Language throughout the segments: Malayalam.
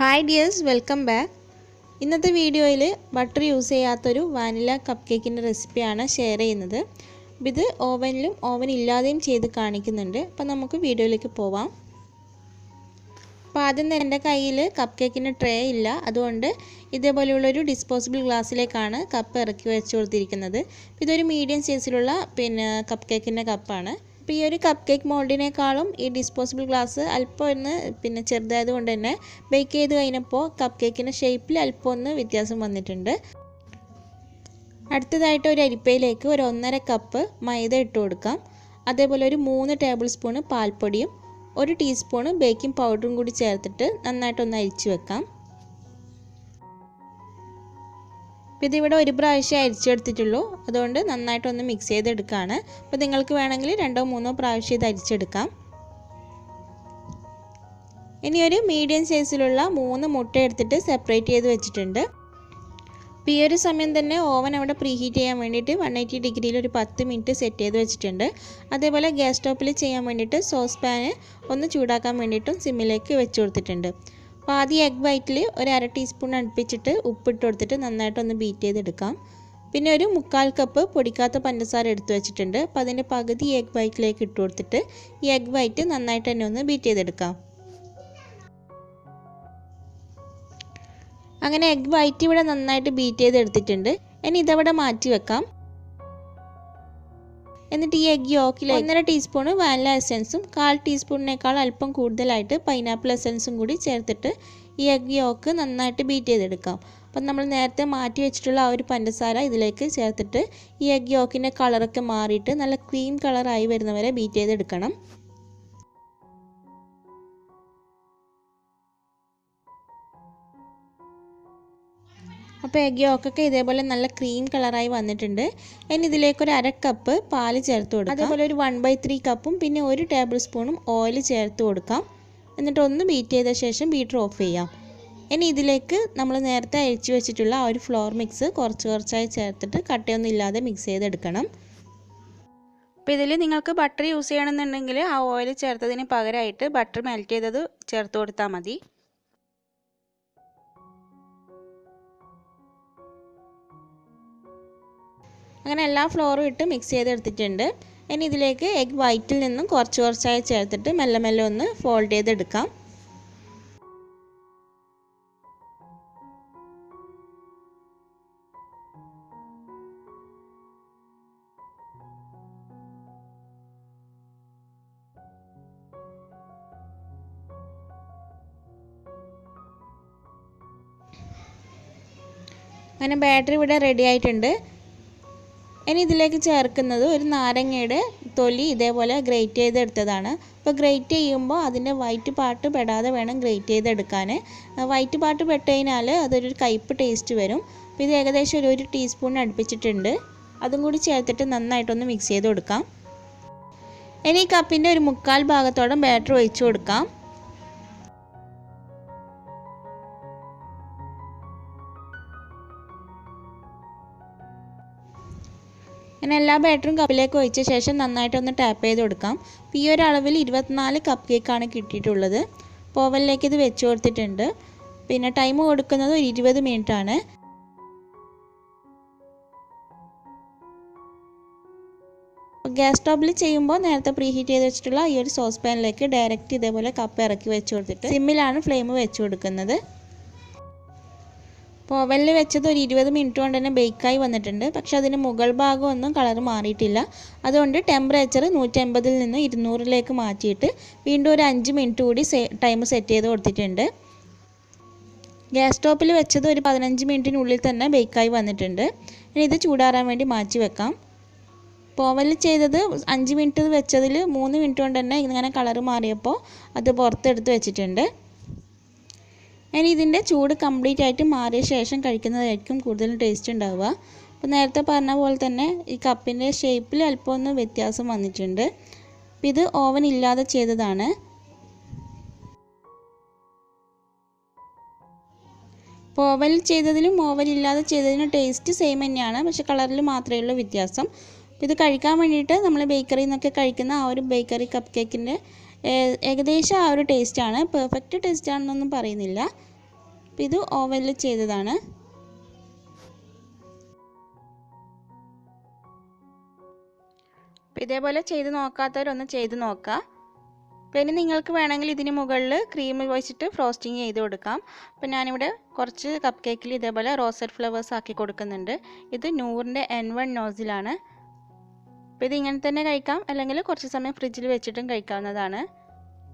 Hi dears, welcome back. ഇന്നത്തെ വീഡിയോയിൽ ബട്ടർ യൂസ് ചെയ്യാത്തൊരു വാനില കപ്പ് കേക്കിൻ്റെ റെസിപ്പിയാണ് ഷെയർ ചെയ്യുന്നത്. ഇത് ഓവനിലും ഓവൻ ഇല്ലാതെയും ചെയ്ത് കാണിക്കുന്നുണ്ട്. അപ്പോൾ നമുക്ക് വീഡിയോയിലേക്ക് പോവാം. അപ്പോൾ ആദ്യം തന്നെ എൻ്റെ കയ്യിൽ കപ്പ് കേക്കിൻ്റെ ട്രേ ഇല്ല, അതുകൊണ്ട് ഇതേപോലെയുള്ളൊരു ഡിസ്പോസിബിൾ ഗ്ലാസ്സിലേക്കാണ് കപ്പ് ഇറക്കി വെച്ച് കൊടുത്തിരിക്കുന്നത്. ഇതൊരു മീഡിയം സൈസിലുള്ള കപ്പ് കേക്കിൻ്റെ കപ്പാണ്. അപ്പോൾ ഈ ഒരു കപ്പ് കേക്ക് മോൾഡിനേക്കാളും ഈ ഡിസ്പോസിബിൾ ഗ്ലാസ് അല്പം ഒന്ന് ചെറുതായത് കൊണ്ട് തന്നെ ബേക്ക് ചെയ്ത് കഴിഞ്ഞപ്പോൾ കപ്പ് കേക്കിൻ്റെ ഷേപ്പിൽ അല്പം ഒന്ന് വ്യത്യാസം വന്നിട്ടുണ്ട്. അടുത്തതായിട്ട് ഒരു അരിപ്പയിലേക്ക് ഒരു 1.5 കപ്പ് മൈദ ഇട്ട് കൊടുക്കാം. അതേപോലെ ഒരു 3 ടേബിൾ സ്പൂണ് പാൽപ്പൊടിയും 1 ടീസ്പൂണ് ബേക്കിംഗ് പൗഡറും കൂടി ചേർത്തിട്ട് നന്നായിട്ടൊന്ന് അരിച്ച് വെക്കാം. ഇതിവിടെ ഒരു പ്രാവശ്യം അരിച്ചെടുത്തിട്ടുള്ളൂ, അതുകൊണ്ട് നന്നായിട്ടൊന്ന് മിക്സ് ചെയ്തെടുക്കുകയാണ്. അപ്പോൾ നിങ്ങൾക്ക് വേണമെങ്കിൽ 2-3 പ്രാവശ്യം ഇത് അരിച്ചെടുക്കാം. ഇനി ഒരു മീഡിയം സൈസിലുള്ള 3 മുട്ട എടുത്തിട്ട് സെപ്പറേറ്റ് ചെയ്ത് വെച്ചിട്ടുണ്ട്. അപ്പോൾ ഈ ഒരു സമയം തന്നെ ഓവൻ അവിടെ പ്രീഹീറ്റ് ചെയ്യാൻ വേണ്ടിയിട്ട് 180 ഡിഗ്രിയിൽ ഒരു 10 മിനിറ്റ് സെറ്റ് ചെയ്ത് വെച്ചിട്ടുണ്ട്. അതേപോലെ ഗ്യാസ് സ്റ്റോപ്പിൽ ചെയ്യാൻ വേണ്ടിയിട്ട് സോസ് പാന് ഒന്ന് ചൂടാക്കാൻ വേണ്ടിയിട്ടും സിമ്മിലേക്ക് വെച്ച് കൊടുത്തിട്ടുണ്ട്. അപ്പോൾ ആദ്യം എഗ് വൈറ്റിൽ ഒരു 1/2 ടീസ്പൂൺ അടുപ്പിച്ചിട്ട് ഉപ്പിട്ട് കൊടുത്തിട്ട് നന്നായിട്ടൊന്ന് ബീറ്റ് ചെയ്തെടുക്കാം. പിന്നെ ഒരു 3/4 കപ്പ് പൊടിക്കാത്ത പഞ്ചസാര എടുത്ത് വെച്ചിട്ടുണ്ട്. അപ്പോൾ അതിൻ്റെ പകുതി എഗ് വൈറ്റിലേക്ക് ഇട്ട് കൊടുത്തിട്ട് ഈ എഗ് വൈറ്റ് നന്നായിട്ട് തന്നെ ഒന്ന് ബീറ്റ് ചെയ്തെടുക്കാം. അങ്ങനെ എഗ് വൈറ്റ് ഇവിടെ നന്നായിട്ട് ബീറ്റ് ചെയ്തെടുത്തിട്ടുണ്ട്. ഇനി ഇതവിടെ മാറ്റി വെക്കാം. എന്നിട്ട് ഈ എഗ് യോക്കിൽ 1.5 ടീസ്പൂണ് വാനില എസൻസും 1/4 ടീസ്പൂണിനേക്കാൾ അല്പം കൂടുതലായിട്ട് പൈനാപ്പിൾ എസൻസും കൂടി ചേർത്തിട്ട് ഈ എഗ് യോക്ക് നന്നായിട്ട് ബീറ്റ് ചെയ്തെടുക്കാം. അപ്പം നമ്മൾ നേരത്തെ മാറ്റി വെച്ചിട്ടുള്ള ആ ഒരു പഞ്ചസാര ഇതിലേക്ക് ചേർത്തിട്ട് ഈ എഗ് യോക്കിൻ്റെ കളറൊക്കെ മാറിയിട്ട് നല്ല ക്രീം കളറായി വരുന്നവരെ ബീറ്റ് ചെയ്തെടുക്കണം. അപ്പോൾ എഗ് യോക്കൊക്കെ ഇതേപോലെ നല്ല ക്രീം കളറായി വന്നിട്ടുണ്ട്. ഇനി ഇതിലേക്ക് ഒരു 1/2 കപ്പ് പാല് ചേർത്ത് കൊടുക്കാം. അതേപോലെ ഒരു 1/3 കപ്പും പിന്നെ 1 ടേബിൾ സ്പൂണും ഓയിൽ ചേർത്ത് കൊടുക്കാം. എന്നിട്ട് ഒന്ന് ബീറ്റ് ചെയ്ത ശേഷം ബീറ്റർ ഓഫ് ചെയ്യാം. ഇനി ഇതിലേക്ക് നമ്മൾ നേരത്തെ അരിച്ചു വെച്ചിട്ടുള്ള ആ ഒരു ഫ്ലോർ മിക്സ് കുറച്ചായി ചേർത്തിട്ട് കട്ടയൊന്നും ഇല്ലാതെ മിക്സ് ചെയ്തെടുക്കണം. അപ്പോൾ ഇതിൽ നിങ്ങൾക്ക് ബട്ടർ യൂസ് ചെയ്യണമെന്നുണ്ടെങ്കിൽ ആ ഓയിൽ ചേർത്തതിന് പകരമായിട്ട് ബട്ടർ മെൽറ്റ് ചെയ്തത് ചേർത്ത് കൊടുത്താൽ മതി. അങ്ങനെ എല്ലാ ഫ്ലോറും ഇട്ട് മിക്സ് ചെയ്തെടുത്തിട്ടുണ്ട്. ഇനി ഇതിലേക്ക് എഗ് വൈറ്റിൽ നിന്നും കുറച്ചായി ചേർത്തിട്ട് മെല്ലെ ഒന്ന് ഫോൾഡ് ചെയ്തെടുക്കാം. അങ്ങനെ ബാറ്ററി ഇവിടെ റെഡി ആയിട്ടുണ്ട്. ഇനി ഇതിലേക്ക് ചേർക്കുന്നത് ഒരു നാരങ്ങയുടെ തൊലി ഇതേപോലെ ഗ്രേറ്റ് ചെയ്തെടുത്തതാണ്. അപ്പോൾ ഗ്രേറ്റ് ചെയ്യുമ്പോൾ അതിൻ്റെ വൈറ്റ് പാർട്ട് പെടാതെ വേണം ഗ്രേറ്റ് ചെയ്തെടുക്കാൻ. വൈറ്റ് പാർട്ട് പെട്ട് കഴിഞ്ഞാൽ അതൊരു കയ്പ്പ് ടേസ്റ്റ് വരും. അപ്പോൾ ഇത് ഏകദേശം ഒരു ടീസ്പൂൺ അടുപ്പിച്ചിട്ടുണ്ട്. അതും കൂടി ചേർത്തിട്ട് നന്നായിട്ടൊന്ന് മിക്സ് ചെയ്ത് കൊടുക്കാം. ഇനി ഈ കപ്പിൻ്റെ ഒരു 3/4 ഭാഗത്തോളം ബാറ്റർ ഒഴിച്ചു കൊടുക്കാം. അങ്ങനെ എല്ലാ ബാറ്ററും കപ്പിലേക്ക് ഒഴിച്ച ശേഷം നന്നായിട്ടൊന്ന് ടാപ്പ് ചെയ്ത് കൊടുക്കാം. അപ്പോൾ ഈ ഒരു അളവിൽ 24 കപ്പ് കേക്കാണ് കിട്ടിയിട്ടുള്ളത്. അപ്പോൾ ഓവനിലേക്ക് ഇത് വെച്ച് കൊടുത്തിട്ടുണ്ട്. പിന്നെ ടൈം കൊടുക്കുന്നത് ഒരു 20 മിനിറ്റ് ആണ്. ഗ്യാസ് സ്റ്റോപ്പിൽ ചെയ്യുമ്പോൾ നേരത്തെ പ്രീഹീറ്റ് ചെയ്ത് വെച്ചിട്ടുള്ള ഈ ഒരു സോസ് പാനിലേക്ക് ഡയറക്റ്റ് ഇതേപോലെ കപ്പ് ഇറക്കി വെച്ച് കൊടുത്തിട്ട് സിമ്മിലാണ് ഫ്ലെയിം വെച്ച് കൊടുക്കുന്നത്. അപ്പോൾ ഓവനിൽ വെച്ചത് ഒരു 20 മിനിറ്റ് കൊണ്ട് തന്നെ ബേക്കായി വന്നിട്ടുണ്ട്. പക്ഷെ അതിന് മുകൾ ഭാഗം ഒന്നും കളർ മാറിയിട്ടില്ല. അതുകൊണ്ട് ടെമ്പറേച്ചർ 180-ൽ നിന്ന് 200-ലേക്ക് മാറ്റിയിട്ട് വീണ്ടും ഒരു 5 മിനിറ്റ് കൂടി ടൈം സെറ്റ് ചെയ്ത് കൊടുത്തിട്ടുണ്ട്. ഗ്യാസ് സ്റ്റോപ്പിൽ വെച്ചത് ഒരു 15 മിനിറ്റിനുള്ളിൽ തന്നെ ബേക്കായി വന്നിട്ടുണ്ട്. ഇനി ഇത് ചൂടാറാൻ വേണ്ടി മാറ്റി വെക്കാം. അപ്പോൾ ഓവനിൽ ചെയ്തത് 5 മിനിറ്റ് വെച്ചതിൽ 3 മിനിറ്റ് കൊണ്ട് തന്നെ ഇങ്ങനെ കളർ മാറിയപ്പോൾ അത് പുറത്തെടുത്ത് വെച്ചിട്ടുണ്ട്. ഇനി ഇതിൻ്റെ ചൂട് കംപ്ലീറ്റ് ആയിട്ട് മാറിയ ശേഷം കഴിക്കുന്നതായിരിക്കും കൂടുതൽ ടേസ്റ്റ് ഉണ്ടാവുക. അപ്പോൾ നേരത്തെ പറഞ്ഞ പോലെ തന്നെ ഈ കപ്പിൻ്റെ ഷേപ്പിൽ അല്പം ഒന്ന് വ്യത്യാസം വന്നിട്ടുണ്ട്. ഇത് ഓവൻ ഇല്ലാതെ ചെയ്തതാണ്. അപ്പോൾ ഓവനിൽ ചെയ്തതിലും ഓവനില്ലാതെ ചെയ്തതിനും ടേസ്റ്റ് സെയിം തന്നെയാണ്, പക്ഷേ കളറിൽ മാത്രമേ ഉള്ളൂ വ്യത്യാസം. ഇത് കഴിക്കാൻ വേണ്ടിയിട്ട് നമ്മൾ ബേക്കറിയിൽ നിന്നൊക്കെ കഴിക്കുന്ന ആ ഒരു ബേക്കറി കപ്പ് കേക്കിൻ്റെ ഏകദേശം ആ ഒരു ടേസ്റ്റാണ്. പെർഫെക്റ്റ് ടേസ്റ്റ് ആണെന്നൊന്നും പറയുന്നില്ല. അപ്പോൾ ഇത് ഓവനിൽ ചെയ്തതാണ്. അപ്പോൾ ഇതേപോലെ ചെയ്ത് നോക്കാത്തവരൊന്ന് ചെയ്ത് നോക്കുക. പിന്നെ നിങ്ങൾക്ക് വേണമെങ്കിൽ ഇതിന് മുകളിൽ ക്രീം വെച്ചിട്ട് ഫ്രോസ്റ്റിംഗ് ചെയ്ത് കൊടുക്കാം. അപ്പോൾ ഞാനിവിടെ കുറച്ച് കപ്പ് കേക്കിൽ ഇതേപോലെ റോസഡ് ഫ്ലവേഴ്സ് ആക്കി കൊടുക്കുന്നുണ്ട്. ഇത് നൂറിൻ്റെ N1 നോസിലാണ്. അപ്പോൾ ഇത് ഇങ്ങനെ തന്നെ കഴിക്കാം, അല്ലെങ്കിൽ കുറച്ച് സമയം ഫ്രിഡ്ജിൽ വെച്ചിട്ടും കഴിക്കാവുന്നതാണ്.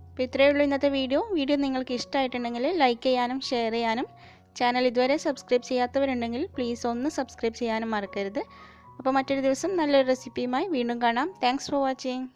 അപ്പോൾ ഇത്രയേ ഉള്ളൂ ഇന്നത്തെ വീഡിയോ. നിങ്ങൾക്ക് ഇഷ്ടമായിട്ടുണ്ടെങ്കിൽ ലൈക്ക് ചെയ്യാനും ഷെയർ ചെയ്യാനും, ചാനൽ ഇതുവരെ സബ്സ്ക്രൈബ് ചെയ്യാത്തവരുണ്ടെങ്കിൽ പ്ലീസ് ഒന്ന് സബ്സ്ക്രൈബ് ചെയ്യാനും മറക്കരുത്. അപ്പോൾ മറ്റൊരു ദിവസം നല്ലൊരു റെസിപ്പിയുമായി വീണ്ടും കാണാം. Thanks for watching.